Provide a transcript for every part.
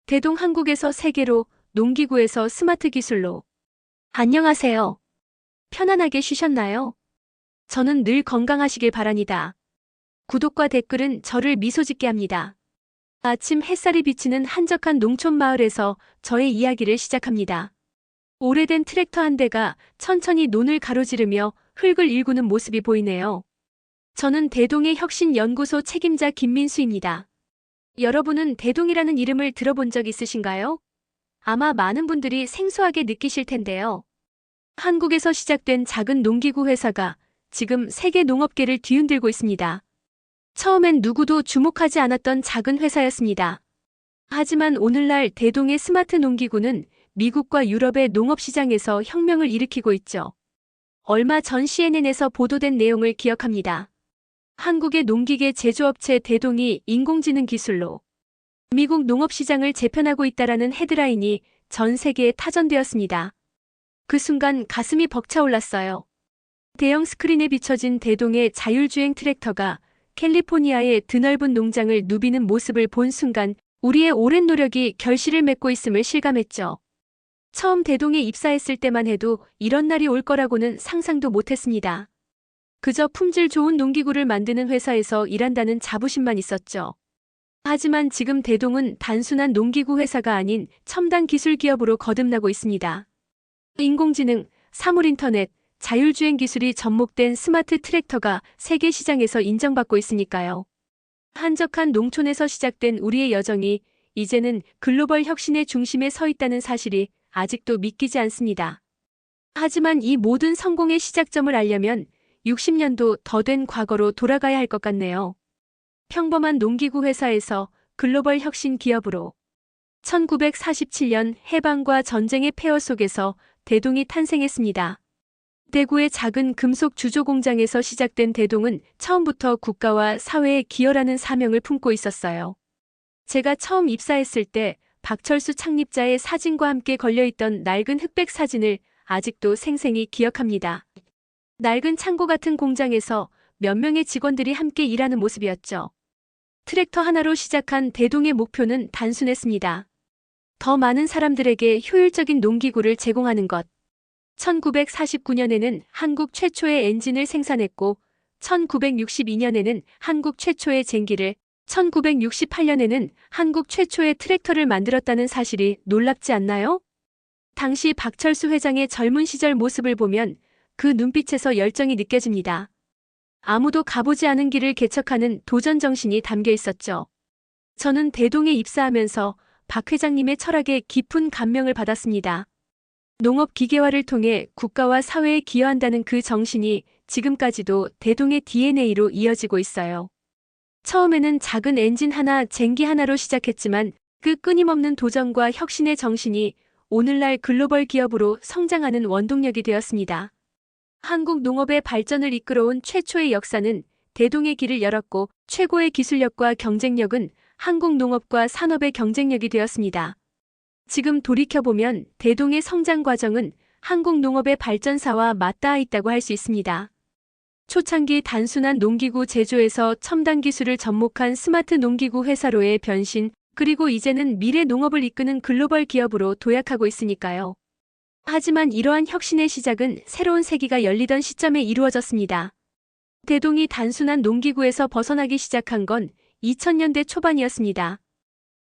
대동 한국에서 세계로, 농기구에서 스마트 기술로. 안녕하세요. 편안하게 쉬셨나요? 저는 늘 건강하시길 바랍니다. 구독과 댓글은 저를 미소 짓게 합니다. 아침 햇살이 비치는 한적한 농촌 마을에서 저의 이야기를 시작합니다. 오래된 트랙터 한 대가 천천히 논을 가로지르며 흙을 일구는 모습이 보이네요. 저는 대동의 혁신연구소 책임자 김민수입니다. 여러분은 대동이라는 이름을 들어본 적 있으신가요? 아마 많은 분들이 생소하게 느끼실 텐데요. 한국에서 시작된 작은 농기구 회사가 지금 세계 농업계를 뒤흔들고 있습니다. 처음엔 누구도 주목하지 않았던 작은 회사였습니다. 하지만 오늘날 대동의 스마트 농기구는 미국과 유럽의 농업 시장에서 혁명을 일으키고 있죠. 얼마 전 CNN에서 보도된 내용을 기억합니다. 한국의 농기계 제조업체 대동이 인공지능 기술로 미국 농업 시장을 재편하고 있다라는 헤드라인이 전 세계에 타전되었습니다. 그 순간 가슴이 벅차올랐어요. 대형 스크린에 비춰진 대동의 자율주행 트랙터가 캘리포니아의 드넓은 농장을 누비는 모습을 본 순간 우리의 오랜 노력이 결실을 맺고 있음을 실감했죠. 처음 대동에 입사했을 때만 해도 이런 날이 올 거라고는 상상도 못했습니다. 그저 품질 좋은 농기구를 만드는 회사에서 일한다는 자부심만 있었죠. 하지만 지금 대동은 단순한 농기구 회사가 아닌 첨단 기술 기업으로 거듭나고 있습니다. 인공지능, 사물인터넷, 자율주행 기술이 접목된 스마트 트랙터가 세계 시장에서 인정받고 있으니까요. 한적한 농촌에서 시작된 우리의 여정이 이제는 글로벌 혁신의 중심에 서 있다는 사실이 아직도 믿기지 않습니다. 하지만 이 모든 성공의 시작점을 알려면 60년도 더 된 과거로 돌아가야 할 것 같네요. 평범한 농기구 회사에서 글로벌 혁신 기업으로 1947년 해방과 전쟁의 폐허 속에서 대동이 탄생했습니다. 대구의 작은 금속 주조 공장에서 시작된 대동은 처음부터 국가와 사회에 기여라는 사명을 품고 있었어요. 제가 처음 입사했을 때 박철수 창립자의 사진과 함께 걸려있던 낡은 흑백 사진을 아직도 생생히 기억합니다. 낡은 창고 같은 공장에서 몇 명의 직원들이 함께 일하는 모습이었죠. 트랙터 하나로 시작한 대동의 목표는 단순했습니다. 더 많은 사람들에게 효율적인 농기구를 제공하는 것. 1949년에는 한국 최초의 엔진을 생산했고 1962년에는 한국 최초의 쟁기를, 1968년에는 한국 최초의 트랙터를 만들었다는 사실이 놀랍지 않나요? 당시 박철수 회장의 젊은 시절 모습을 보면 그 눈빛에서 열정이 느껴집니다. 아무도 가보지 않은 길을 개척하는 도전 정신이 담겨 있었죠. 저는 대동에 입사하면서 박 회장님의 철학에 깊은 감명을 받았습니다. 농업 기계화를 통해 국가와 사회에 기여한다는 그 정신이 지금까지도 대동의 DNA로 이어지고 있어요. 처음에는 작은 엔진 하나, 쟁기 하나로 시작했지만 그 끊임없는 도전과 혁신의 정신이 오늘날 글로벌 기업으로 성장하는 원동력이 되었습니다. 한국 농업의 발전을 이끌어온 최초의 역사는 대동의 길을 열었고 최고의 기술력과 경쟁력은 한국 농업과 산업의 경쟁력이 되었습니다. 지금 돌이켜보면 대동의 성장 과정은 한국 농업의 발전사와 맞닿아 있다고 할 수 있습니다. 초창기 단순한 농기구 제조에서 첨단 기술을 접목한 스마트 농기구 회사로의 변신, 그리고 이제는 미래 농업을 이끄는 글로벌 기업으로 도약하고 있으니까요. 하지만 이러한 혁신의 시작은 새로운 세기가 열리던 시점에 이루어졌습니다. 대동이 단순한 농기구에서 벗어나기 시작한 건 2000년대 초반이었습니다.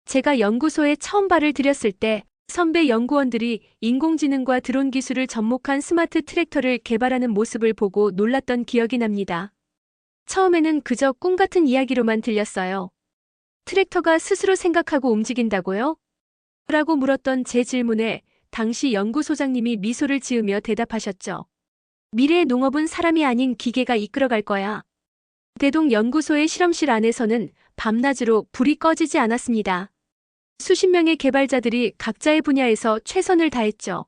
제가 연구소에 처음 발을 들였을 때 선배 연구원들이 인공지능과 드론 기술을 접목한 스마트 트랙터를 개발하는 모습을 보고 놀랐던 기억이 납니다. 처음에는 그저 꿈 같은 이야기로만 들렸어요. 트랙터가 스스로 생각하고 움직인다고요? 라고 물었던 제 질문에 당시 연구소장님이 미소를 지으며 대답하셨죠. 미래의 농업은 사람이 아닌 기계가 이끌어갈 거야. 대동 연구소의 실험실 안에서는 밤낮으로 불이 꺼지지 않았습니다. 수십 명의 개발자들이 각자의 분야에서 최선을 다했죠.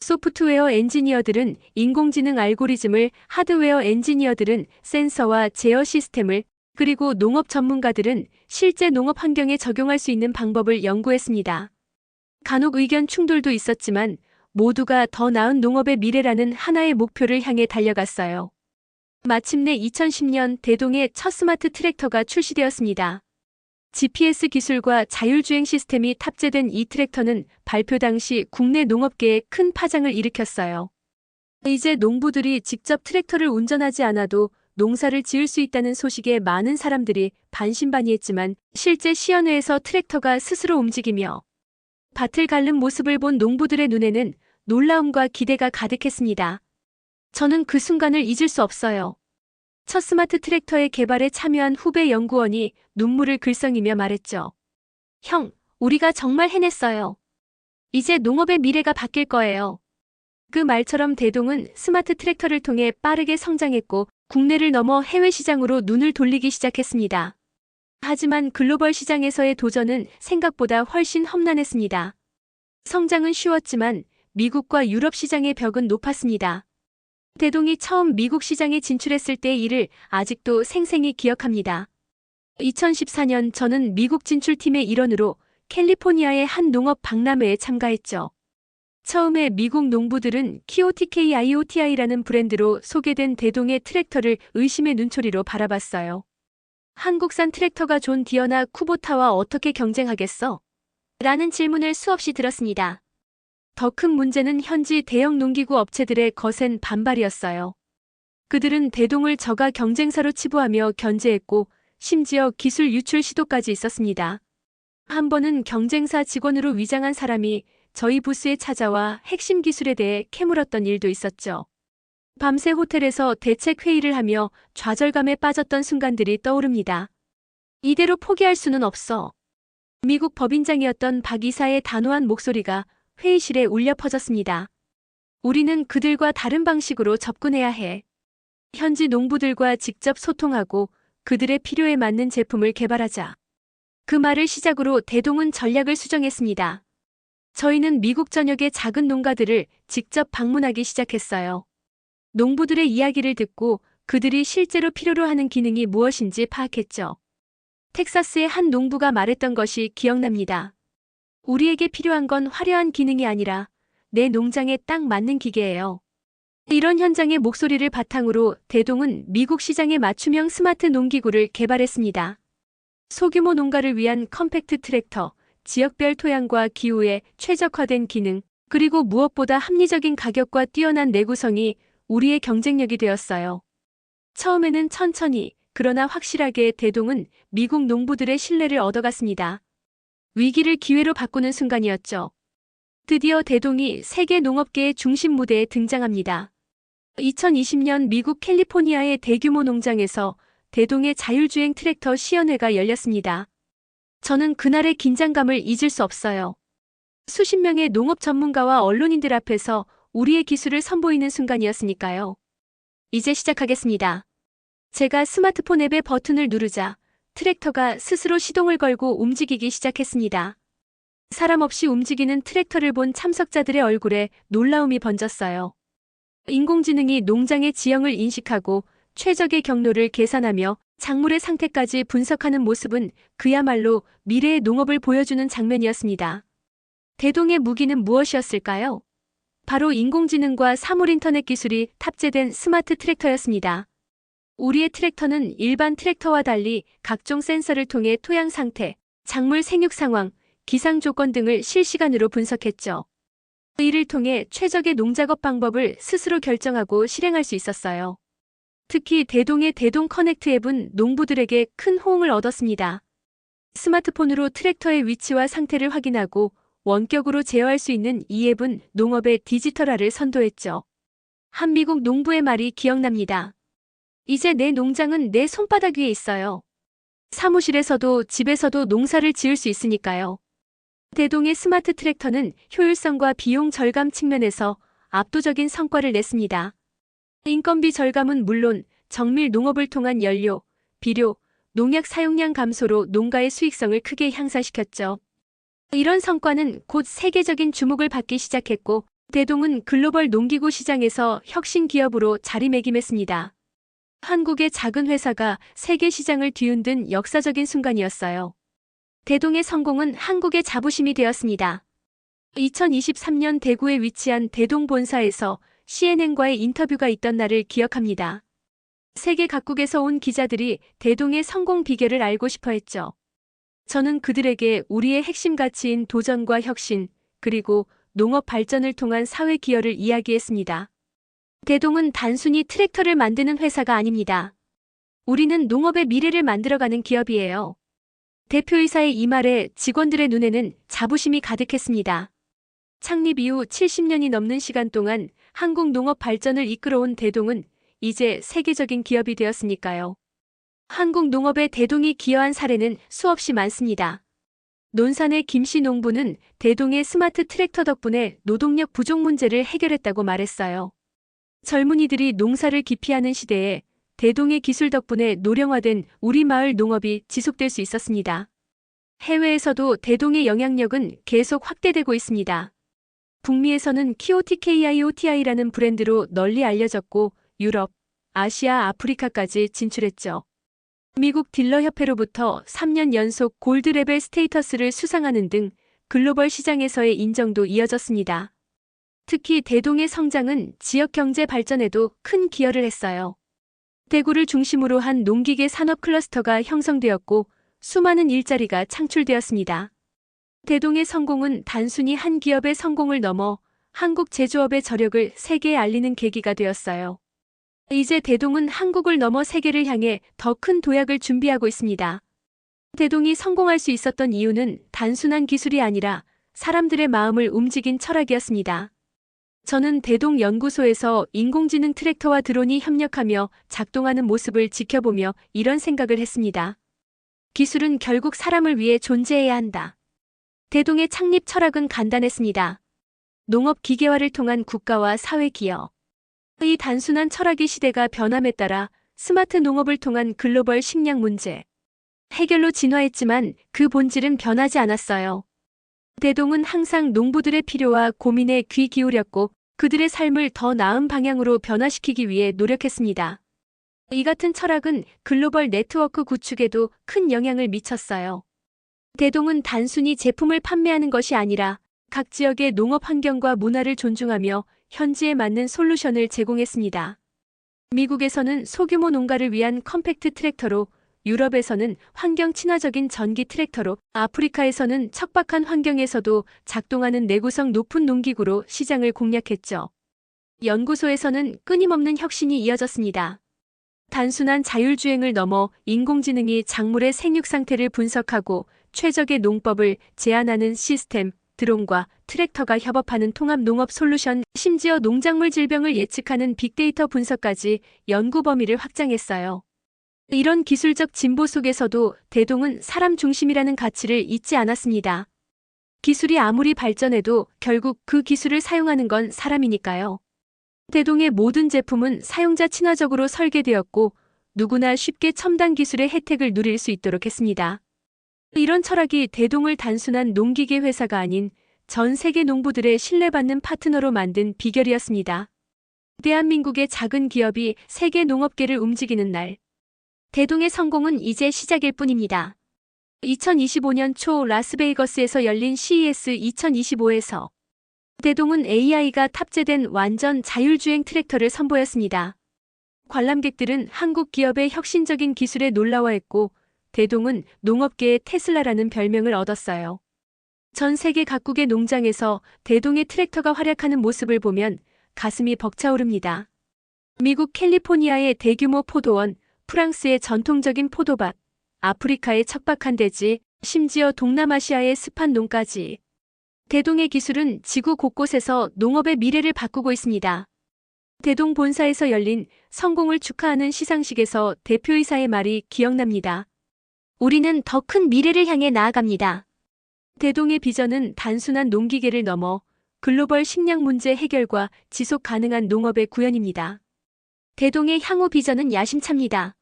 소프트웨어 엔지니어들은 인공지능 알고리즘을, 하드웨어 엔지니어들은 센서와 제어 시스템을, 그리고 농업 전문가들은 실제 농업 환경에 적용할 수 있는 방법을 연구했습니다. 간혹 의견 충돌도 있었지만 모두가 더 나은 농업의 미래라는 하나의 목표를 향해 달려갔어요. 마침내 2010년 대동의 첫 스마트 트랙터가 출시되었습니다. GPS 기술과 자율주행 시스템이 탑재된 이 트랙터는 발표 당시 국내 농업계에 큰 파장을 일으켰어요. 이제 농부들이 직접 트랙터를 운전하지 않아도 농사를 지을 수 있다는 소식에 많은 사람들이 반신반의했지만 실제 시연회에서 트랙터가 스스로 움직이며 밭을 갉는 모습을 본 농부들의 눈에는 놀라움과 기대가 가득했습니다. 저는 그 순간을 잊을 수 없어요. 첫 스마트 트랙터의 개발에 참여한 후배 연구원이 눈물을 글썽이며 말했죠. 형, 우리가 정말 해냈어요. 이제 농업의 미래가 바뀔 거예요. 그 말처럼 대동은 스마트 트랙터를 통해 빠르게 성장했고 국내를 넘어 해외 시장으로 눈을 돌리기 시작했습니다. 하지만 글로벌 시장에서의 도전은 생각보다 훨씬 험난했습니다. 성장은 쉬웠지만 미국과 유럽 시장의 벽은 높았습니다. 대동이 처음 미국 시장에 진출했을 때의 일을 아직도 생생히 기억합니다. 2014년 저는 미국 진출팀의 일원으로 캘리포니아의 한 농업 박람회에 참가했죠. 처음에 미국 농부들은 KOTKIOTI라는 브랜드로 소개된 대동의 트랙터를 의심의 눈초리로 바라봤어요. 한국산 트랙터가 존 디어나 쿠보타와 어떻게 경쟁하겠어? 라는 질문을 수없이 들었습니다. 더 큰 문제는 현지 대형 농기구 업체들의 거센 반발이었어요. 그들은 대동을 저가 경쟁사로 치부하며 견제했고 심지어 기술 유출 시도까지 있었습니다. 한 번은 경쟁사 직원으로 위장한 사람이 저희 부스에 찾아와 핵심 기술에 대해 캐물었던 일도 있었죠. 밤새 호텔에서 대책 회의를 하며 좌절감에 빠졌던 순간들이 떠오릅니다. 이대로 포기할 수는 없어. 미국 법인장이었던 박 이사의 단호한 목소리가 회의실에 울려 퍼졌습니다. 우리는 그들과 다른 방식으로 접근해야 해. 현지 농부들과 직접 소통하고 그들의 필요에 맞는 제품을 개발하자. 그 말을 시작으로 대동은 전략을 수정했습니다. 저희는 미국 전역의 작은 농가들을 직접 방문하기 시작했어요. 농부들의 이야기를 듣고 그들이 실제로 필요로 하는 기능이 무엇인지 파악했죠. 텍사스의 한 농부가 말했던 것이 기억납니다. 우리에게 필요한 건 화려한 기능이 아니라 내 농장에 딱 맞는 기계예요. 이런 현장의 목소리를 바탕으로 대동은 미국 시장에 맞춤형 스마트 농기구를 개발했습니다. 소규모 농가를 위한 컴팩트 트랙터, 지역별 토양과 기후에 최적화된 기능, 그리고 무엇보다 합리적인 가격과 뛰어난 내구성이 우리의 경쟁력이 되었어요. 처음에는 천천히, 그러나 확실하게 대동은 미국 농부들의 신뢰를 얻어갔습니다. 위기를 기회로 바꾸는 순간이었죠. 드디어 대동이 세계 농업계의 중심 무대에 등장합니다. 2020년 미국 캘리포니아의 대규모 농장에서 대동의 자율주행 트랙터 시연회가 열렸습니다. 저는 그날의 긴장감을 잊을 수 없어요. 수십 명의 농업 전문가와 언론인들 앞에서 우리의 기술을 선보이는 순간이었으니까요. 이제 시작하겠습니다. 제가 스마트폰 앱의 버튼을 누르자 트랙터가 스스로 시동을 걸고 움직이기 시작했습니다. 사람 없이 움직이는 트랙터를 본 참석자들의 얼굴에 놀라움이 번졌어요. 인공지능이 농장의 지형을 인식하고 최적의 경로를 계산하며 작물의 상태까지 분석하는 모습은 그야말로 미래의 농업을 보여주는 장면이었습니다. 대동의 무기는 무엇이었을까요? 바로 인공지능과 사물인터넷 기술이 탑재된 스마트 트랙터였습니다. 우리의 트랙터는 일반 트랙터와 달리 각종 센서를 통해 토양 상태, 작물 생육 상황, 기상 조건 등을 실시간으로 분석했죠. 이를 통해 최적의 농작업 방법을 스스로 결정하고 실행할 수 있었어요. 특히 대동의 대동 커넥트 앱은 농부들에게 큰 호응을 얻었습니다. 스마트폰으로 트랙터의 위치와 상태를 확인하고 원격으로 제어할 수 있는 이 앱은 농업의 디지털화를 선도했죠. 한 미국 농부의 말이 기억납니다. 이제 내 농장은 내 손바닥 위에 있어요. 사무실에서도 집에서도 농사를 지을 수 있으니까요. 대동의 스마트 트랙터는 효율성과 비용 절감 측면에서 압도적인 성과를 냈습니다. 인건비 절감은 물론 정밀 농업을 통한 연료, 비료, 농약 사용량 감소로 농가의 수익성을 크게 향상시켰죠. 이런 성과는 곧 세계적인 주목을 받기 시작했고 대동은 글로벌 농기구 시장에서 혁신 기업으로 자리매김했습니다. 한국의 작은 회사가 세계 시장을 뒤흔든 역사적인 순간이었어요. 대동의 성공은 한국의 자부심이 되었습니다. 2023년 대구에 위치한 대동 본사에서 CNN과의 인터뷰가 있던 날을 기억합니다. 세계 각국에서 온 기자들이 대동의 성공 비결을 알고 싶어 했죠. 저는 그들에게 우리의 핵심 가치인 도전과 혁신, 그리고 농업 발전을 통한 사회 기여를 이야기했습니다. 대동은 단순히 트랙터를 만드는 회사가 아닙니다. 우리는 농업의 미래를 만들어가는 기업이에요. 대표이사의 이 말에 직원들의 눈에는 자부심이 가득했습니다. 창립 이후 70년이 넘는 시간 동안 한국 농업 발전을 이끌어온 대동은 이제 세계적인 기업이 되었으니까요. 한국 농업에 대동이 기여한 사례는 수없이 많습니다. 논산의 김씨 농부는 대동의 스마트 트랙터 덕분에 노동력 부족 문제를 해결했다고 말했어요. 젊은이들이 농사를 기피하는 시대에 대동의 기술 덕분에 노령화된 우리 마을 농업이 지속될 수 있었습니다. 해외에서도 대동의 영향력은 계속 확대되고 있습니다. 북미에서는 KOTKIOTI라는 브랜드로 널리 알려졌고 유럽, 아시아, 아프리카까지 진출했죠. 미국 딜러협회로부터 3년 연속 골드레벨 스테이터스를 수상하는 등 글로벌 시장에서의 인정도 이어졌습니다. 특히 대동의 성장은 지역 경제 발전에도 큰 기여를 했어요. 대구를 중심으로 한 농기계 산업 클러스터가 형성되었고 수많은 일자리가 창출되었습니다. 대동의 성공은 단순히 한 기업의 성공을 넘어 한국 제조업의 저력을 세계에 알리는 계기가 되었어요. 이제 대동은 한국을 넘어 세계를 향해 더 큰 도약을 준비하고 있습니다. 대동이 성공할 수 있었던 이유는 단순한 기술이 아니라 사람들의 마음을 움직인 철학이었습니다. 저는 대동 연구소에서 인공지능 트랙터와 드론이 협력하며 작동하는 모습을 지켜보며 이런 생각을 했습니다. 기술은 결국 사람을 위해 존재해야 한다. 대동의 창립 철학은 간단했습니다. 농업 기계화를 통한 국가와 사회 기여. 이 단순한 철학이 시대가 변함에 따라 스마트 농업을 통한 글로벌 식량 문제 해결로 진화했지만 그 본질은 변하지 않았어요. 대동은 항상 농부들의 필요와 고민에 귀 기울였고 그들의 삶을 더 나은 방향으로 변화시키기 위해 노력했습니다. 이 같은 철학은 글로벌 네트워크 구축에도 큰 영향을 미쳤어요. 대동은 단순히 제품을 판매하는 것이 아니라 각 지역의 농업 환경과 문화를 존중하며 현지에 맞는 솔루션을 제공했습니다. 미국에서는 소규모 농가를 위한 컴팩트 트랙터로, 유럽에서는 환경 친화적인 전기 트랙터로, 아프리카에서는 척박한 환경에서도 작동하는 내구성 높은 농기구로 시장을 공략했죠. 연구소에서는 끊임없는 혁신이 이어졌습니다. 단순한 자율주행을 넘어 인공지능이 작물의 생육 상태를 분석하고 최적의 농법을 제안하는 시스템, 드론과 트랙터가 협업하는 통합 농업 솔루션, 심지어 농작물 질병을 예측하는 빅데이터 분석까지 연구 범위를 확장했어요. 이런 기술적 진보 속에서도 대동은 사람 중심이라는 가치를 잊지 않았습니다. 기술이 아무리 발전해도 결국 그 기술을 사용하는 건 사람이니까요. 대동의 모든 제품은 사용자 친화적으로 설계되었고 누구나 쉽게 첨단 기술의 혜택을 누릴 수 있도록 했습니다. 이런 철학이 대동을 단순한 농기계 회사가 아닌 전 세계 농부들의 신뢰받는 파트너로 만든 비결이었습니다. 대한민국의 작은 기업이 세계 농업계를 움직이는 날. 대동의 성공은 이제 시작일 뿐입니다. 2025년 초 라스베이거스에서 열린 CES 2025에서 대동은 AI가 탑재된 완전 자율주행 트랙터를 선보였습니다. 관람객들은 한국 기업의 혁신적인 기술에 놀라워했고 대동은 농업계의 테슬라라는 별명을 얻었어요. 전 세계 각국의 농장에서 대동의 트랙터가 활약하는 모습을 보면 가슴이 벅차오릅니다. 미국 캘리포니아의 대규모 포도원, 프랑스의 전통적인 포도밭, 아프리카의 척박한 대지, 심지어 동남아시아의 습한 농까지. 대동의 기술은 지구 곳곳에서 농업의 미래를 바꾸고 있습니다. 대동 본사에서 열린 성공을 축하하는 시상식에서 대표이사의 말이 기억납니다. 우리는 더 큰 미래를 향해 나아갑니다. 대동의 비전은 단순한 농기계를 넘어 글로벌 식량 문제 해결과 지속 가능한 농업의 구현입니다. 대동의 향후 비전은 야심찹니다.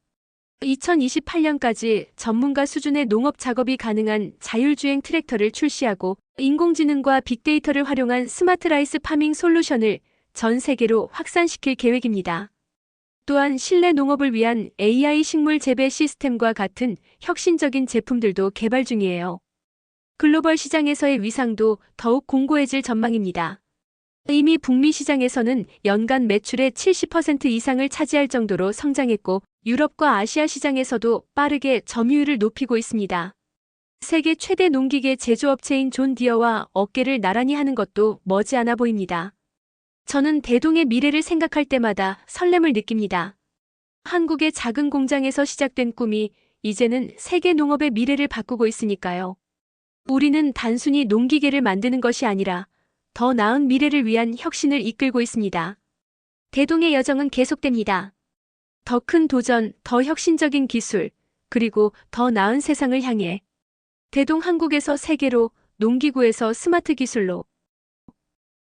2028년까지 전문가 수준의 농업 작업이 가능한 자율주행 트랙터를 출시하고 인공지능과 빅데이터를 활용한 스마트 라이스 파밍 솔루션을 전 세계로 확산시킬 계획입니다. 또한 실내 농업을 위한 AI 식물 재배 시스템과 같은 혁신적인 제품들도 개발 중이에요. 글로벌 시장에서의 위상도 더욱 공고해질 전망입니다. 이미 북미 시장에서는 연간 매출의 70% 이상을 차지할 정도로 성장했고 유럽과 아시아 시장에서도 빠르게 점유율을 높이고 있습니다. 세계 최대 농기계 제조업체인 존 디어와 어깨를 나란히 하는 것도 머지않아 보입니다. 저는 대동의 미래를 생각할 때마다 설렘을 느낍니다. 한국의 작은 공장에서 시작된 꿈이 이제는 세계 농업의 미래를 바꾸고 있으니까요. 우리는 단순히 농기계를 만드는 것이 아니라 더 나은 미래를 위한 혁신을 이끌고 있습니다. 대동의 여정은 계속됩니다. 더 큰 도전, 더 혁신적인 기술, 그리고 더 나은 세상을 향해 대동 한국에서 세계로, 농기구에서 스마트 기술로